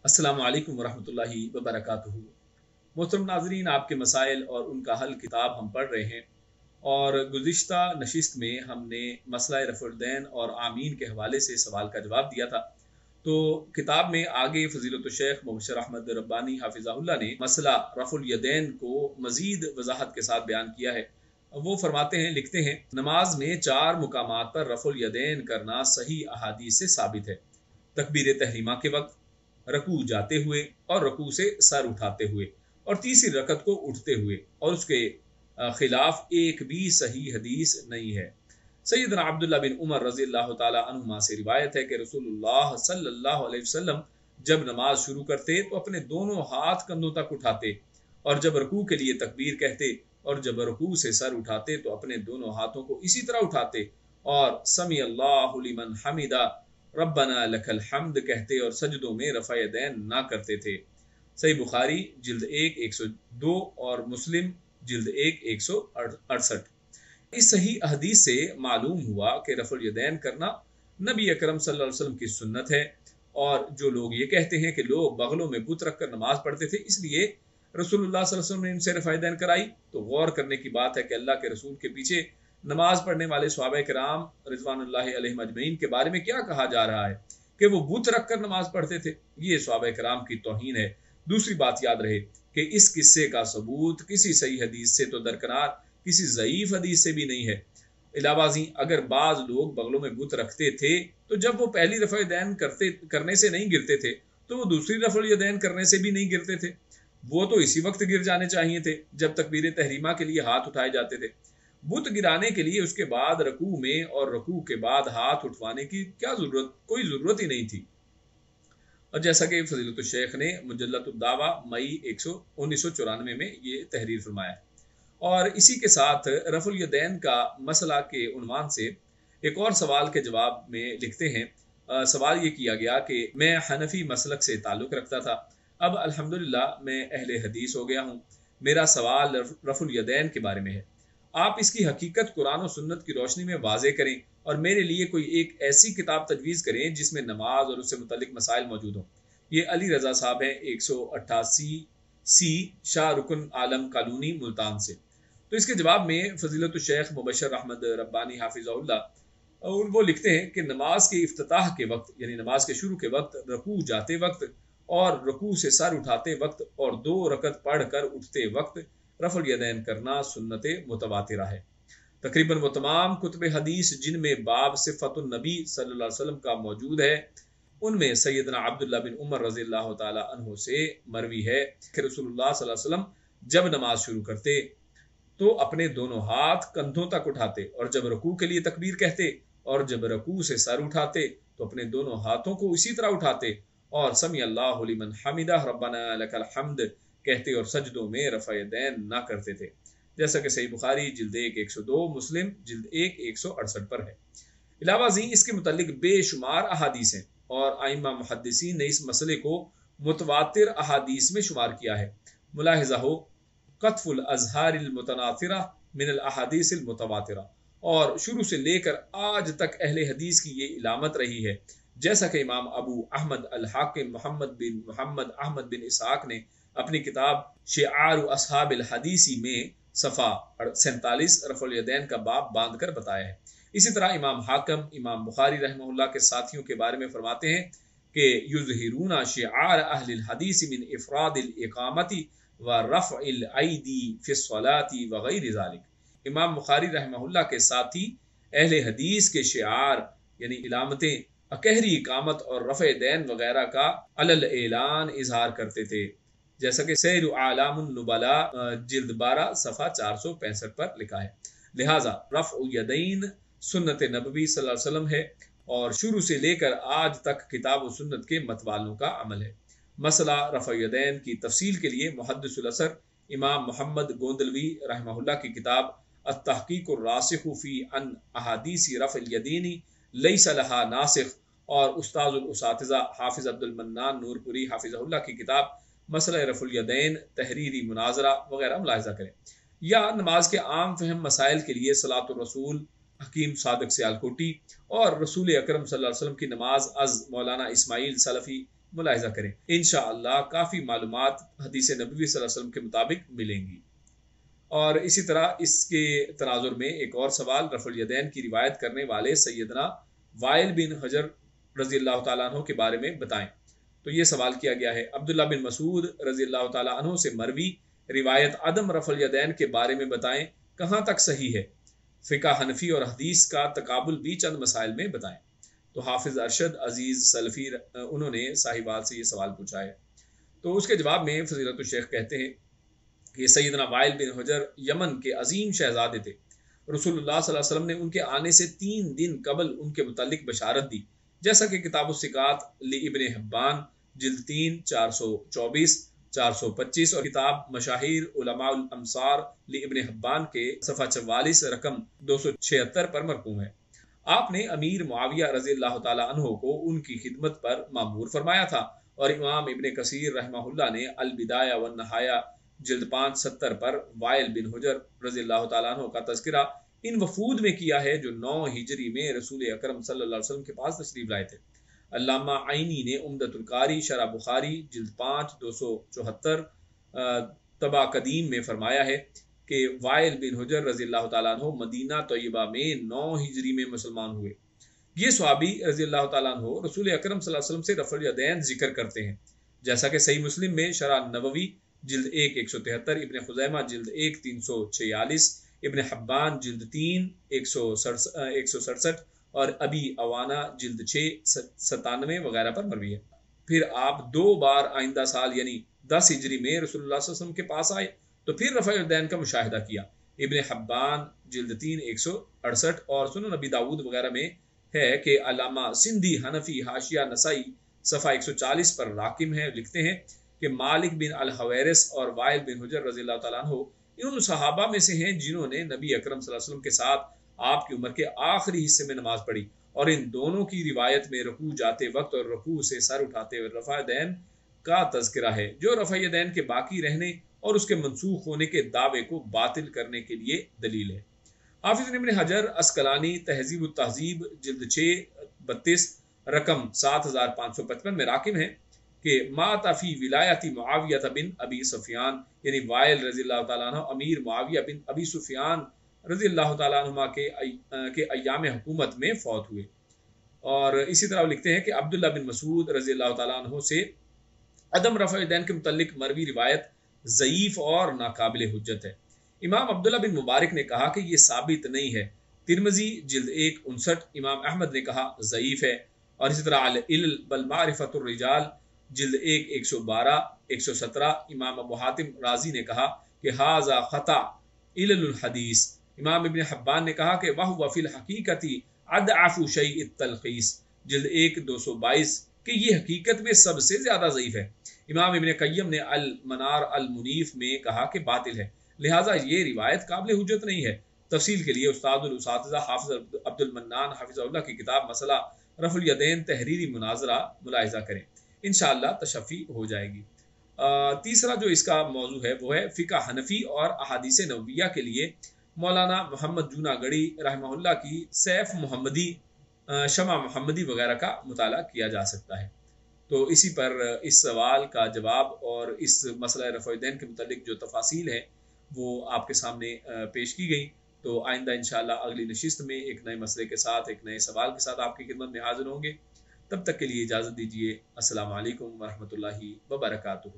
अस्सलाम वालेकुम वरहमतुल्लाहि वबरकातुहू। मोहतरम नाजरीन, आपके मसाइल और उनका हल किताब हम पढ़ रहे हैं और गुज़िश्ता नशिस्त में हमने मसला रफ़ुल और आमीन के हवाले से सवाल का जवाब दिया था। तो किताब में आगे फ़ज़ीलत शेख मुबशर अहमद रब्बानी हाफिज़हुल्लाह ने मसला रफ़ुल यदैन को मज़ीद वज़ाहत के साथ बयान किया है। वो फरमाते हैं, लिखते हैं, नमाज में 4 मुकामात पर रफ़ुल यदैन करना सही अहादीस से साबित है। तकबीर तहरीमा के वक्त, रकू जाते हुए और रकू से सर उठाते हुए, और तीसरी रकत को उठते हुए, और उसके खिलाफ एक भी सही हदीस नहीं है। सैयदना अब्दुल्लाह बिन उमर रज़ी अल्लाह तआला अन्हुमा से रिवायत है कि रसूलुल्लाह सल्लल्लाहु अलैहि वसल्लम जब नमाज शुरू करते तो अपने दोनों हाथ कंधों तक उठाते, और जब रकू के लिए तकबीर कहते और जब रकू से सर उठाते तो अपने दोनों हाथों को इसी तरह उठाते और समी अल्लाहु लिमन हमिदा रब्बना लकल हम्द कहते और सजदों में रफ़ा यदैन ना करते थे। सही बुखारी जिल्द 1 102 और मुस्लिम जिल्द 1 168। इस सही हदीस से मालूम हुआ कि रफ़ुल यदैन करना नबी अकरम सल्लल्लाहु अलैहि वसल्लम की सुन्नत है। और जो लोग ये कहते हैं कि लोग बगलों में बुत रखकर नमाज पढ़ते थे इसलिए रसूलुल्लाह सल्लल्लाहु अलैहि वसल्लम ने इनसे रफ़ा यदैन कराई, तो गौर करने की बात है कि अल्लाह के रसूल के पीछे नमाज पढ़ने वाले सहाबा किराम रिज़वानुल्लाहि अलैहिम अजमईन के बारे में क्या कहा जा रहा है कि वो बुत रखकर नमाज पढ़ते थे। ये सहाबा किराम की तौहीन है। दूसरी बात याद रहे कि इस किस्से का सबूत किसी सही हदीस से तो दरकिनार किसी ज़ईफ हदीस से भी नहीं है। इलावाजी अगर बाज लोग बगलों में बुत रखते थे तो जब वो पहली रफ़ा यदैन करने से नहीं गिरते थे तो वो दूसरी रफ़ा यदैन करने से भी नहीं गिरते थे। वो तो इसी वक्त गिर जाने चाहिए थे जब तकबीर तहरीमा के लिए हाथ उठाए जाते थे। बुत गिराने के लिए उसके बाद रकू में और रकू के बाद हाथ उठवाने की क्या जरूरत, कोई जरूरत ही नहीं थी। और जैसा कि फजीलत शेख ने मुजल्लतुद दावा मई 1994 में ये तहरीर फरमाया। और इसी के साथ रफ़ुल यदैन का मसला के उन्वान से एक और सवाल के जवाब में लिखते हैं, सवाल ये किया गया कि मैं हनफी मसलक से ताल्लुक़ रखता था, अब अल्हम्दुलिल्लाह मैं अहले हदीस हो गया हूँ। मेरा सवाल रफ़ुल यदैन के बारे में है। आप इसकी हकीकत कुरान और सुन्नत की रोशनी में वाज़े करें और मेरे लिए कोई एक ऐसी किताब तजवीज़ करें जिसमें नमाज और उससे मुतल्लिक मसाइल मौजूद हों। ये अली रज़ा साहब हैं, 188 सी शाह रुकन आलम कॉलोनी मुल्तान से। तो इसके जवाब में फजीलत शेख मुबशर अहमद रब्बानी हाफिज़हुल्लाह और वो लिखते हैं कि नमाज के इफ्तिताह के वक्त यानी नमाज के शुरू के वक्त, रकू जाते वक्त और रकू से सर उठाते वक्त और 2 रकत पढ़ कर उठते वक्त रफ़ुल यदैन करना सुन्नत मुतवातिरा है। तकरीबन वो तमाम कुतुब हदीस जिनमें बाब सिफ़तुन नबी सल्लल्लाहु अलैहि वसल्लम का मौजूद है उनमें सैयदना अब्दुल्लाह बिन उमर रज़ी अल्लाह तआला अन्हु से मरवी है कि रसूलुल्लाह सल्लल्लाहु अलैहि वसल्लम जब नमाज शुरू करते तो अपने दोनों हाथ कंधों तक उठाते और जब रकू के लिए तकबीर कहते और जब रकू से सर उठाते तो अपने दोनों हाथों को इसी तरह उठाते और समी अल्लाहु लिमन हमिदा रब्बना लकल हम्द कहते और सजदों में रफ़ा यदैन ना करते थे, जैसा कि सही बुखारी जिल्द 1 102 मुस्लिम जिल्द 1 168 पर है। इलावाजी इसके मुतल्लिक बेशुमार अहादीस हैं और आइम्मा मुहद्दिसीन ने इस मसले को मुतवातिर अहादीस में शुमार किया है। मुलाहिज़ा हो कत्फुल अज़हारिल मुतनातिरा मिनल अहादीसिल मुतवातिरा, और शुरू से लेकर आज तक अहले हदीस की ये इलामत रही है, जैसा कि इमाम अबू अहमद अल हाकिम मोहम्मद अहमद बिन इसहाक ने अपनी किताब शिआर अस्हाबिल हदीसी में सफ़ा 47 रफ़ुल यदैन का बाब बांध कर बताया है। इसी तरह इमाम हाकिम इमाम बुखारी रहमहुल्लाह के साथियों के बारे में फरमाते हैं कि युज़हिरूना शिआर अहलिल हदीस मिन इफ़रादिल इकामती व रफ़इल ऐदी फ़िस्सलाती व गैरि ज़ालिक। इमाम बुखारी रहमहुल्लाह के साथी अहले हदीस के शिआर यानी इलामतें, अकहरी इकामत और रफ़े दैन वगैरह का अलल एलान इजहार करते थे, जैसा कि सैर आलामुन नुबला जिल्द 12 सफ़ा 465 पर लिखा है। लिहाजा रफ़्उ यदैन सुन्नत नबवी सल्लल्लाहु अलैहि वसल्लम है और शुरू से लेकर आज तक किताब व सुन्नत के मतवालों का अमल है। मसला रफ़ा यदैन की तफसील के लिए मुहद्दिसुल असर इमाम मोहम्मद गोंदलवी रहमहुल्लाह की किताब अत-तहक़ीक़ुर रासिख़ु फ़ी अन अहादीसी रफ़्इल यदीनी लैसा लहा नासिख़ और उस्ताज़ुल उसातिज़ा हाफिज़ अब्दुल मन्नान नूरपुरी हाफिज़हुल्लाह की किताब मसला रफ़ुल यदैन तहरीरी मुनाजरा वगैरह मुलाहिज़ा करें। या नमाज के आम फहम मसाइल के लिए सलातुर रसूल हकीम सादिक सियालकोटी और रसूल अकरम सल्लल्लाहु अलैहि वसल्लम की नमाज अज़ मौलाना इस्माइल सलफ़ी ملاحظہ کریں، انشاءاللہ کافی معلومات حدیث نبوی صلی اللہ علیہ وسلم کے مطابق ملیں گی۔ اور اسی طرح اس کے تناظر میں ایک اور سوال رفع الیدین کی روایت کرنے والے سیدنا وائل بن حجر رضی اللہ تعالیٰ عنہ کے بارے میں بتائیں۔ تو یہ سوال کیا گیا ہے، عبداللہ بن مسعود رضی اللہ تعالیٰ عنہ سے مروی روایت عدم رفع الیدین کے بارے میں بتائیں، کہاں تک صحیح ہے؟ فقہ حنفی اور حدیث کا تقابل بھی چند مسائل میں بتائیں۔ تو حافظ ارشد عزیز سلفی انہوں نے صاحبات سے یہ سوال پوچھا ہے۔ تو اس کے جواب میں فضیلت الشیخ کہتے ہیں کہ سیدنا وائل بن حجر یمن کے عظیم شہزادے تھے، رسول اللہ صلی اللہ علیہ وسلم نے ان کے آنے سے 3 دن قبل ان کے متعلق بشارت دی، جیسا کہ کتاب الثقات لابن حبان جلد 3 424 425 اور کتاب مشاہیر علماء الامصار لابن حبان کے صفحہ 44 رقم 276 پر مرقوم ہے۔ آپ نے امیر معاویہ رضی اللہ تعالیٰ عنہ کو ان کی خدمت پر مامور فرمایا تھا، اور امام ابن کثیر رحمہ اللہ نے البدایہ والنہایہ جلد 5 70 پر وائل بن حجر رضی اللہ تعالیٰ عنہ کا تذکرہ ان وفود میں کیا ہے جو 9 ہجری میں رسول اکرم صلی اللہ علیہ وسلم کے پاس تشریف لائے تھے۔ علامہ عینی نے عمدۃ القاری شرح بخاری جلد 5 274 طبع قدیم میں فرمایا ہے کہ وائل بن حجر رضی اللہ تعالیٰ عنہ مدینہ طیبہ میں 9 ہجری میں مسلمان ہوئے۔ یہ صحابی رضی اللہ تعالیٰ عنہ رسول اکرم صلی اللہ علیہ وسلم سے رفع الیدین ذکر کرتے ہیں، جیسا کہ صحیح مسلم میں شرح نووی جلد 1 173، ابن خزیمہ جلد 1 346، ابن حبان جلد 3 167 اور ابی عوانہ جلد 6 97 وغیرہ پر مروی ہے۔ پھر آپ 2 بار آئندہ سال یعنی 10 ہجری میں رسول اللہ صلی اللہ علیہ وسلم کے پاس آئے تو پھر رفع الیدین کا مشاہدہ کیا۔ ابن حبان جلد 3 168 اور سنن نبی داود وغیرہ میں ہے کہ علامہ سندھی حنفی حاشیہ نسائی صفحہ 140 پر راقم ہے، لکھتے ہیں کہ مالک بن الحویرث اور وائل بن حجر رضی اللہ تعالیٰ عنہ ان صحابہ میں سے ہیں جنہوں نے نبی اکرم صلی اللہ علیہ وسلم کے ساتھ آپ کی عمر کے آخری حصے میں نماز پڑھی، اور ان دونوں کی روایت میں رکوع جاتے وقت اور رکوع سے سر اٹھاتے ہوئے رفع یدین کا تذکرہ ہے، جو رفع یدین کے باقی رہنے اور اس کے منسوخ ہونے کے دعوے کو باطل کرنے کے لیے دلیل ہے۔ حافظ ابن حجر عسقلانی تہذیب التہذیب جلد 6 32 رقم 7555 میں راقم ہے کہ مات فی ولایت معاویہ بن ابی سفیان، یعنی وائل رضی اللہ تعالیٰ عنہ امیر معاویہ بن ابی سفیان رضی اللہ تعالیٰ عنہ کے ایام حکومت میں فوت ہوئے۔ اور اسی طرح وہ لکھتے ہیں کہ عبداللہ بن مسعود رضی اللہ تعالیٰ عنہ سے عدم رفع الیدین کے متعلق مروی روایت ضعیف اور ناقابل حجت ہے۔ امام عبداللہ بن مبارک نے کہا کہ یہ ثابت نہیں ہے، ترمذی جلد 1 59، امام احمد نے کہا ضعیف ہے، اور اسی طرح العلل بل معرفۃ الرجال جلد 1 112 117، امام ابو حاتم رازی نے کہا کہ ھذا خطا علل الحدیث، امام ابن حبان نے کہا کہ وہو فی الحقیقت اضعف شیء التلخیص جلد 1 222 کہ یہ حقیقت میں سب سے زیادہ ضعیف ہے۔ امام ابن قیم نے المنار المنیف میں کہا کہ باطل ہے، لہٰذا یہ روایت قابل حجت نہیں ہے۔ تفصیل کے لیے استاد الاساتذہ حافظ عبد المنان حافظ اللہ کی کتاب مسئلہ رفع الیدین تحریری مناظرہ ملاحظہ کریں، انشاءاللہ تشفی ہو جائے گی۔ تیسرا جو اس کا موضوع ہے وہ ہے فقہ حنفی اور احادیث نبویہ کے لیے مولانا محمد جونا گڑھی رحمہ اللہ کی سیف محمدی، شمع محمدی وغیرہ کا مطالعہ کیا جا سکتا ہے۔ تو اسی پر اس سوال کا جواب اور اس مسئلہ رفع الیدین کے متعلق جو تفاصیل ہے وہ آپ کے سامنے پیش کی گئی۔ تو آئندہ انشاءاللہ اگلی نشست میں ایک نئے مسئلے کے ساتھ، ایک نئے سوال کے ساتھ آپ کی خدمت میں حاضر ہوں گے۔ تب تک کے لیے اجازت دیجیے۔ السلام علیکم ورحمۃ اللہ وبرکاتہ۔